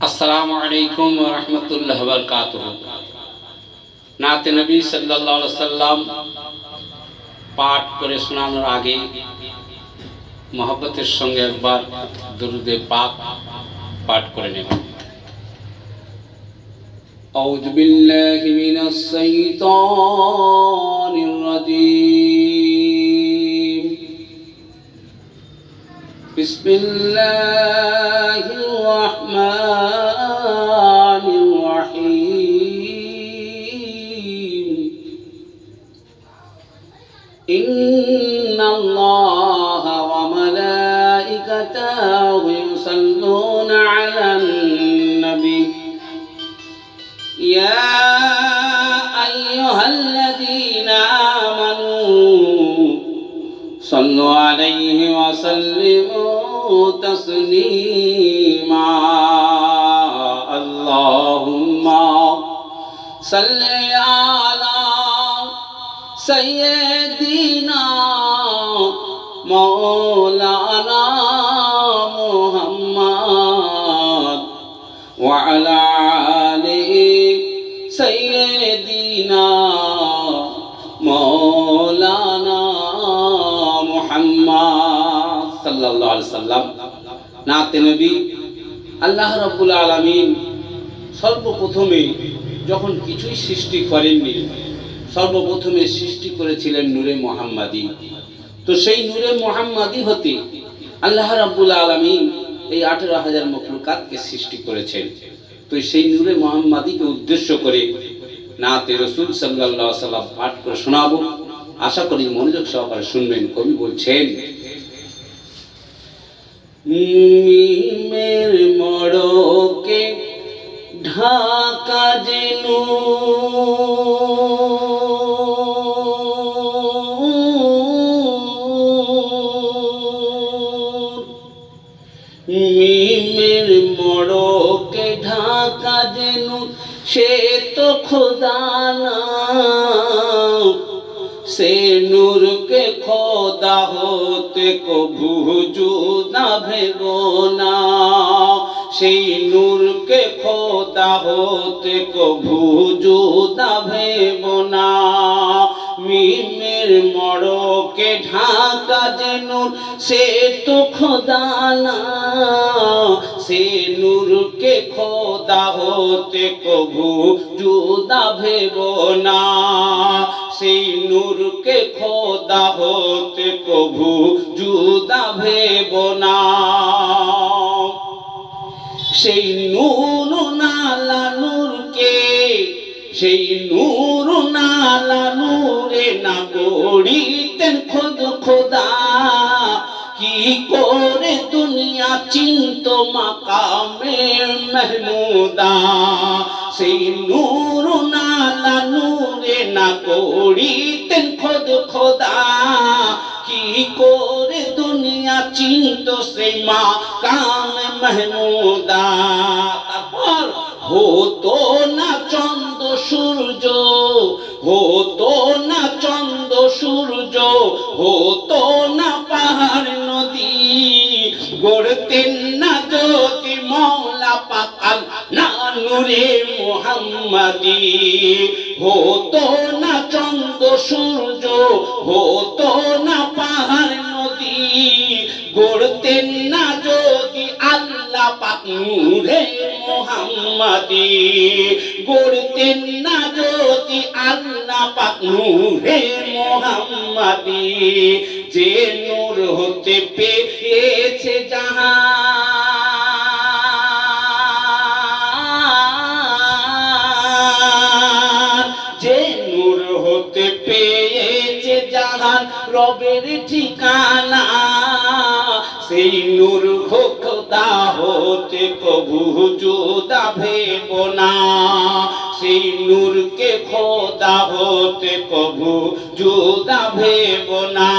अस्सलामु अलैकुम व रहमतुल्लाहि व बरकातुहू। नाते नबी सल्लल्लाहु अलैहि वसल्लम पाठ करे शোনানোর आगे मोहब्बतेर संगे एकबार दुरूदे पाक पाठ करे नेब। अऊज़ु बिल्लाहि मिनश शैतानिर रजीम। बिस्मिल्लाहिर रहमानिर रहीम। इन्नल्लाहा व मलाइकतहु युसल्लूना अलन नबी या अय्युहल्लज़ीना आमनू सल्लु अलैहि व सल्लिमू तस्लीमा। अल्लाहुम्मा सल्लि अला सय्यिदिना मौलाना मुहम्मद व अला आलि सय्यिदिना मौलाना मुहम्मद सल्लल्लाहु अलैहि वसल्लम। नाते नबी আল্লাহ রাব্বুল আলামিন সর্বপ্রথমে যখন কিছুই সৃষ্টি করেননি, সর্বপ্রথমে সৃষ্টি করেছিলেন নূরে মুহাম্মাদি। তো সেই নূরে মুহাম্মাদি হতে আল্লাহ রাব্বুল আলামিন এই 18,000 মখলুকাতকে সৃষ্টি করেছেন। তো সেই নূরে মুহাম্মাদিকে উদ্দেশ্য করে নাতে রাসূল সাল্লাল্লাহু আলাইহি ওয়াসাল্লাম পাঠ করে শোনাবো। আশা করি মনোযোগ সহকারে শুনবেন। কবি বলছেন, মিমের মড়কে ঢাকা যে মিমের মড়কে ঢাকা যে সে তো খোদা না, से नूर के खोदा होते को भूजुदा भेगोना, से नूर के खोदा होते को भूजुदा भेगोना। মিমের মড়কে ঢাকা যে নূর সে তো খোদা না, সে নূরকে খোদা হতে কভু জুদা ভেবো না, সেই নূরকে খোদা হতে কভু জুদা ভেবো না। সেই নূর নালা নূরকে, সেই নূর নালা নূরে না গড়িতেন খোদ খোদা, কি করে দুনিয়া চিন্ত মাকামে মাহমুদা। সেই নূর নালা নূরে না গড়িতেন খোদ খোদা, কি করে দুনিয়া চিন্ত সেই মাকামে মাহমুদা। তারপর হতো না চন্দ্র সূর্য, হতো না চন্দ্র সূর্য, হতো না পাহাড় নদী, গড়তেন না যদি মওলা পাক না নূরে মুহাম্মাদি। হতো না চন্দ্র সূর্য, হতো না পাহাড় নদী, গড়তেন না যদি আল্লাহ পাক নূরে মুহাম্মাদি। গড়তেন না যদি আল্লাহ পাক নূরে মুহাম্মাদি। যে নূর হতে পেয়েছে জাহান, যে নূর হতে পেয়েছে জাহান রবের ঠিকানা, সেই নূর খোদা হতে কভু জুদা ভেবো না, সেই নূরকে খোদা হতে কভু জুদা ভেবো না।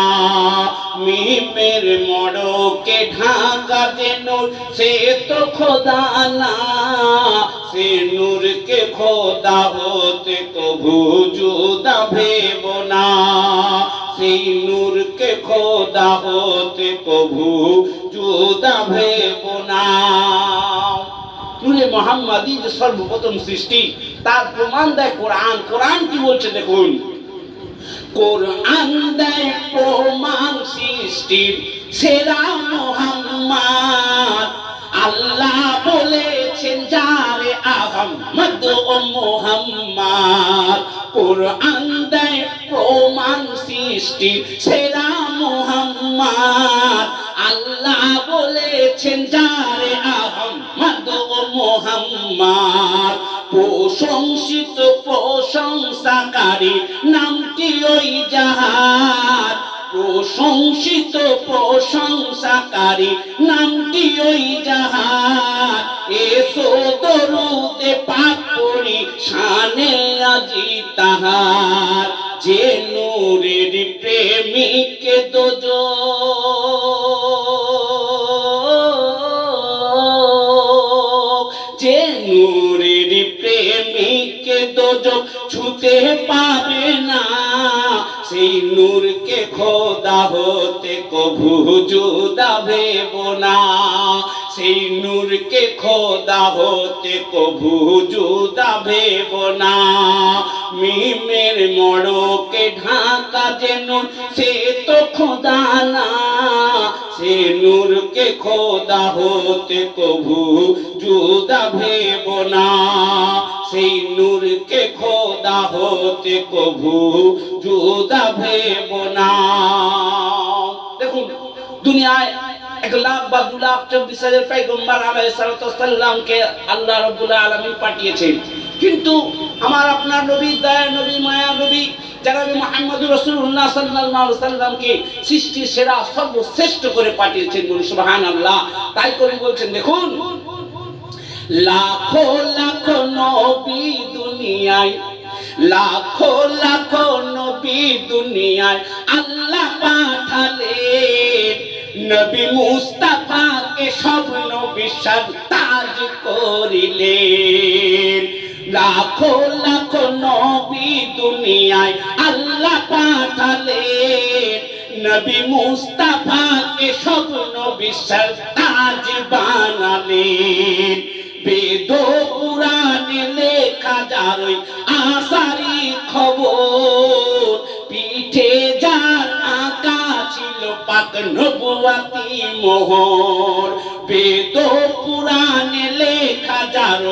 মিমের মড়কে ঢাকা যে নূর সে তো খোদা না, সে নূরকে খোদা হতে কভু জুদা ভেবো না, সেই নূরকে খোদা হতে কভু জুদা ভেবো না। নূরে মুহাম্মাদি যে সর্বপ্রথম সৃষ্টি তার প্রমাণ দেয় কোরআন। কোরআন কি বলছে দেখুন, কোরআন দেয় প্রমাণ সৃষ্টির সেরা মুহাম্মদ। আল্লাহ বলেছেন যারে আহমদ ও মুহাম্মদ। কোরআন দেয় প্রমাণ সৃষ্টির সেরা মুহাম্মদ। আল্লাহ বলেছেন যারে আহমদ ও মুহাম্মদ। প্রশংসিত প্রশংসাকারী নামটি ওই যাহার। প্রশংসিত প্রশংসাকারী নামটি ওই যাহার। এসো দরুদে পাক পড়ি শানে আজি তাহার। যে নূরের প্রেমিক দোজখ, যে নূরের প্রেমিক দোজখ ছুতে পাবে না। সেই নূরকে খোদা হতে কভু জুদা ভেব না। সেই নূরকে খোদা হতে কভু জুদা ভেব না। মিমের মড়কে ঢাকা যে নূর সে তো খোদা না। সে নূরকে খোদা হতে কভু জুদা ভেব না। সেই নূরকে খোদা হতে কভু জুদা ভেব না। দেখুন দুনিয়ায় 1,00,000 বা 2,24,000 পয়গম্বর আলাইহিস সালামকে আল্লাহ রাব্বুল আলামিন পাঠিয়েছেন, কিন্তু আমার আপনার নবী, দয়ার নবী, মায়া নবী জনাবে মুহাম্মদুর রাসূলুল্লাহ সাল্লাল্লাহু আলাইহি সাল্লামকে সৃষ্টির সেরা সর্বশ্রেষ্ঠ করে পাঠিয়েছেন। বলুন সুবহানাল্লাহ। তাই কবি বলছেন দেখুন, লাখো লাখো নবী দুনিয়ায়, লাখো লাখো নবী দুনিয়ায় আল্লাহ পাঠালেন। নবী মুস্তাফাকে সব নবীর তাজ করিলেন। লাখো লাখো নবী দুনিয়ায় আল্লাহ পাঠালেন। নবী মুস্তাফাকে সব নবীর তাজ বানালেন। বেদ পুরাণে লেখা যার আসারি খবর। পিঠে যার আঁকা ছিল পাক নবুয়াতি মোহর। বেদ পুরাণে লেখা যার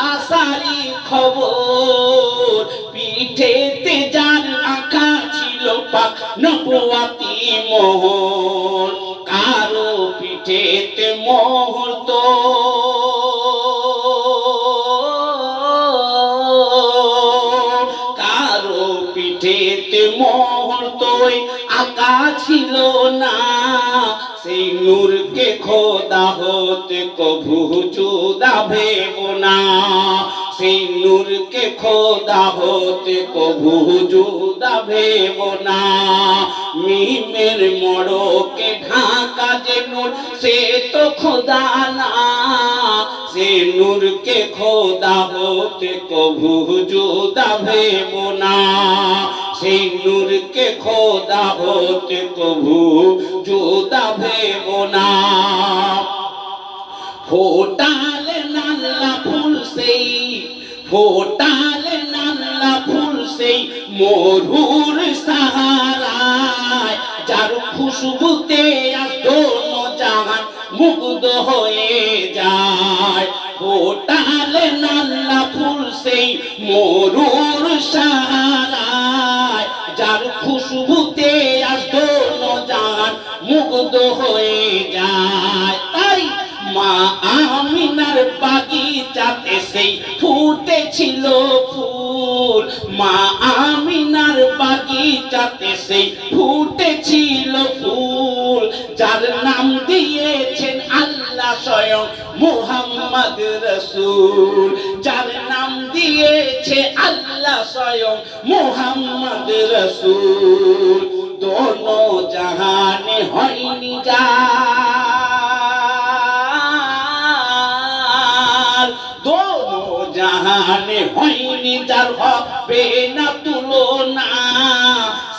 আসারি খবর। পিঠেতে যার আঁকা ছিল পাক নবুয়াতি মোহর। কারো পিঠেতে মোহর তো পিঠেতে মোহর তোই আঁকা ছিল না। সেই নূরকে খোদা হতে কভু জুদা ভেব না। সেই নূরকে খোদা হতে কভু জুদা ভেব না। মিমের মড়কে ঢাকা যে নূর সে তো খোদা না। সে নূরকে খোদা হতে কভু জুদা ভেব না। সেই নূরকে খোদা হতে কভু জুদা ভেব না। ফোটালে নাল্লা ফুল সেই, ফোটালে নাল্লা ফুল সেই মরুর সাহারায়। যার খুশবুতে দোনো জাহান মুগ্ধ হয়ে যায়। ফোটালে নাল্লা ফুল সেই মরুর সাহারায়। যার খুশবুতে দোনো জাহান মুগ্ধ হয়ে যায়। তাই মা আমিনার বাগিচাতে সেই ফুটেছিল ফুল। মা আমিনার বাগিচাতে সেই ফুটেছিল ফুল। যার নাম দিয়েছেন আল্লাহ স্বয়ং মুহাম্মদ রাসূল। যার নাম দিয়েছে আল্লাহ স্বয়ং মুহাম্মদ রাসূল। দোনো জাহানে হয়নি যা, দোনো জাহানে হয়নি যার হবে না তুলনা।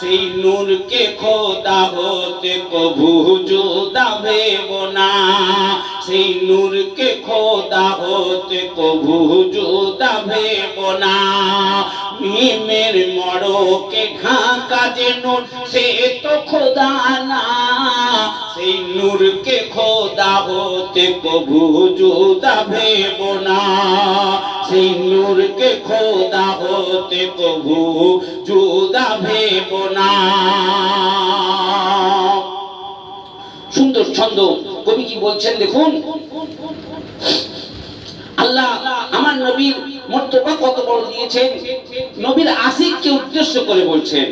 সেই নূরকে খোদা হতে কভু জুদা ভেব না। সেই নূরকে খোদা হতে হতে কভু জুদা ভেব না। মিমের মড়কে ঢাকা যে নূর সে তো খোদা না, সেই নূরকে খোদা হতে কভু জুদা ভেব না, সেই নূরকে খোদা হতে কভু জুদা ভেব না। সুন্দর ছন্দ। কবি কি বলছেন দেখুন, আল্লাহ আমার নবীর মর্তবা কত বড় দিয়েছেন। নবীর আশিককে উদ্দেশ্য করে বলছেন,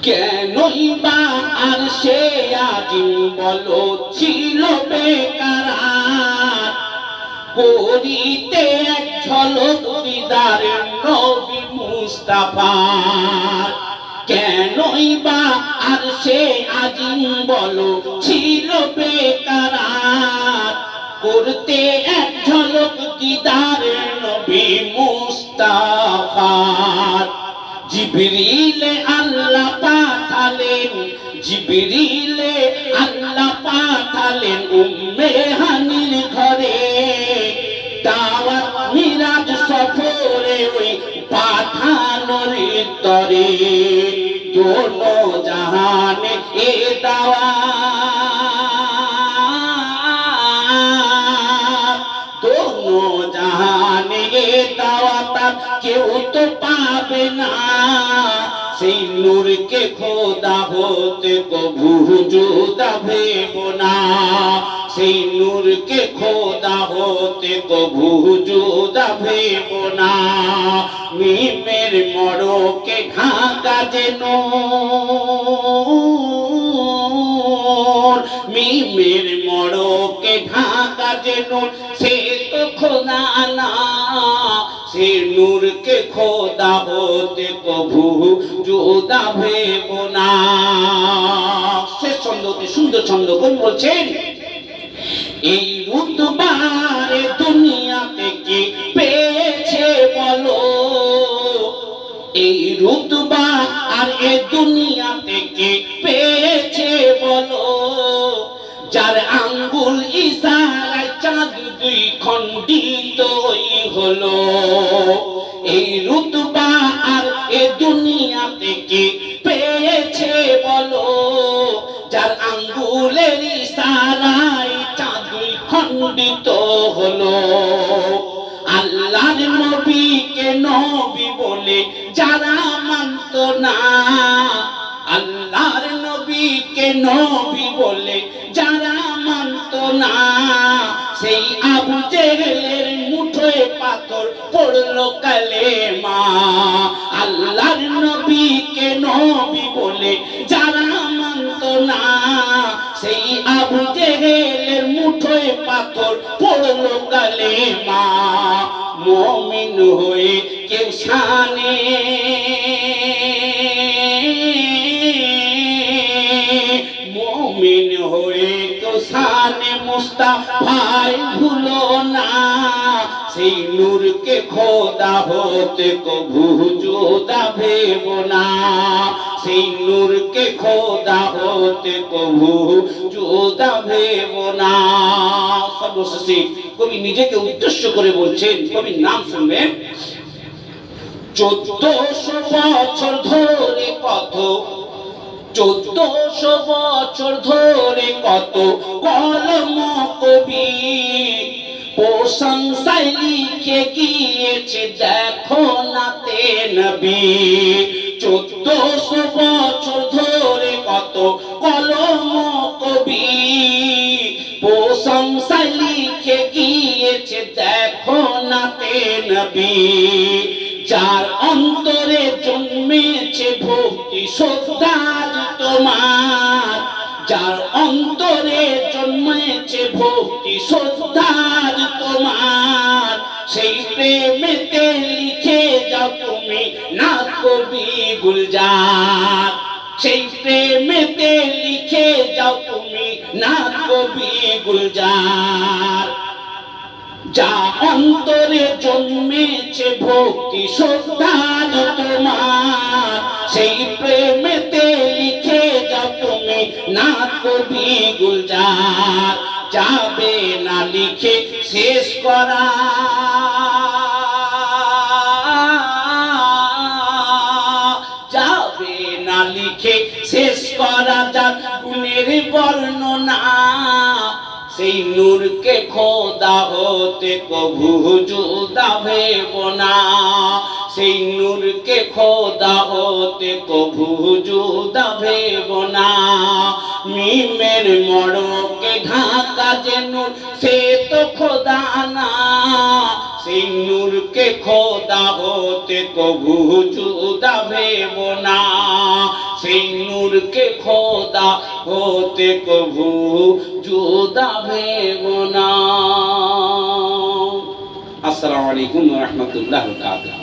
কেনই বা আর সে আজিম বলো ছিল বেকার, করিতে এক ঝলক দিদার নবী মুস্তাফার। কেনই বা আর সে আজিম বলো ছিল বেকার, করতে এক ঝলক দিদার নবী মুস্তাফার। জিবরিলে আল্লাহ পাঠালেন, জিবরিলে আল্লাহ পাঠালেন উম্মে হানির ঘরে, দাওয়াত মিরাজ সফরে ওই পাঠানোর তরে, দোনো জাহানে এ দাওয়াত, দোনো জাহানে এ দাওয়াত কেউ তো পাবে না, সেই নূরকে খোদা হতে কভু জুদা ভেব না, সেই নূরকে খোদা হতে কভু জুদা ভেব না। মিমের মড়কে ঢাকা যে নূর, মিমের মড়কে ঢাকা যে নূর সে তো খোদা না, সে নূরকে খোদা হতে কভু জুদা ভেব না। শেষ ছন্দতে সুন্দর ছন্দ। কোন বলছেন, এই রুতবারে দুনিয়াতে কি পেয়েছে বলো, এই রুতবা আর এ দুনিয়াতে কি পেয়েছে বলো, যার আঙ্গুল ইশারায় চাঁদ দুই খণ্ডিত হলো। এই রুতবা আর এ দুনিয়াতে কি পেয়েছে বলো, যার আঙ্গুলের ইশারায় চাঁদ দুই খণ্ডিত হলো। আল্লাহর নবীকে নবী বলে যারা মানত না, আল্লাহর নবীকে নবী বলে যারা মানত না, সেই আবু জেহেলের মুঠোয় পাথর পড়লো কালেমা। আল্লাহর নবীকে নবী বলে যারা মানত না, সেই আবু জেহেলের মুঠোয় পাথর পড়লো কালেমা। মুমিন হয়ে কেউ শানে, মুমিন হয়ে কেউ শানে মুস্তাফার ভুলো না, সেই নূরকে খোদা হতে কভু জুদা ভেব না, সেই নূরকে খোদা হতে কভু জুদা ভেব না। সর্বশেষে কবি নিজেকে উদ্দেশ্য করে বলছেন, কবির নাম শুনবেন। 1400 বছর ধরে কত, 1400 বছর ধরে কত কলম কবি প্রশংসায় লিখে গিয়েছে দেখো নাতে নবী। 1400 বছর ধরে কত কলম কবি প্রশংসায় লিখে গিয়েছে দেখো নাতে নবী। যার অন্তরে জন্মেছে ভক্তি শ্রদ্ধা তোমার, যার অন্তরে জন্মেছে ভক্তি শ্রদ্ধা তোমার, সেই প্রেমেতে লিখে যাও তুমি না কবি গুলজার, সেই প্রেমেতে লিখে যাও তুমি না কবি গুলজার। যা অন্তরে জন্মেছে ভক্তি শ্রদ্ধা তোমার, সেই প্রেমেতে লিখে যাও তুমি না কবি গুলজার। যাবে না লিখে শেষ করা যাবে না লিখে শেষ করা যার গুণের বর্ণনা সেই নূরকে খোদা হতে কভু জুদা ভেব না সেই নূরকে খোদা হতে কভু জুদা ভেব না মিমের মড়কে ঢাকা যে নূর সে তো খোদা না সেই নূরকে খোদা হতে কভু জুদা ভেব না সেই নূরকে খোদা হতে কভু জুদা ভেব না। আসসালামু আলাইকুম ওয়া রাহমাতুল্লাহি ওয়া বারাকাতুহু।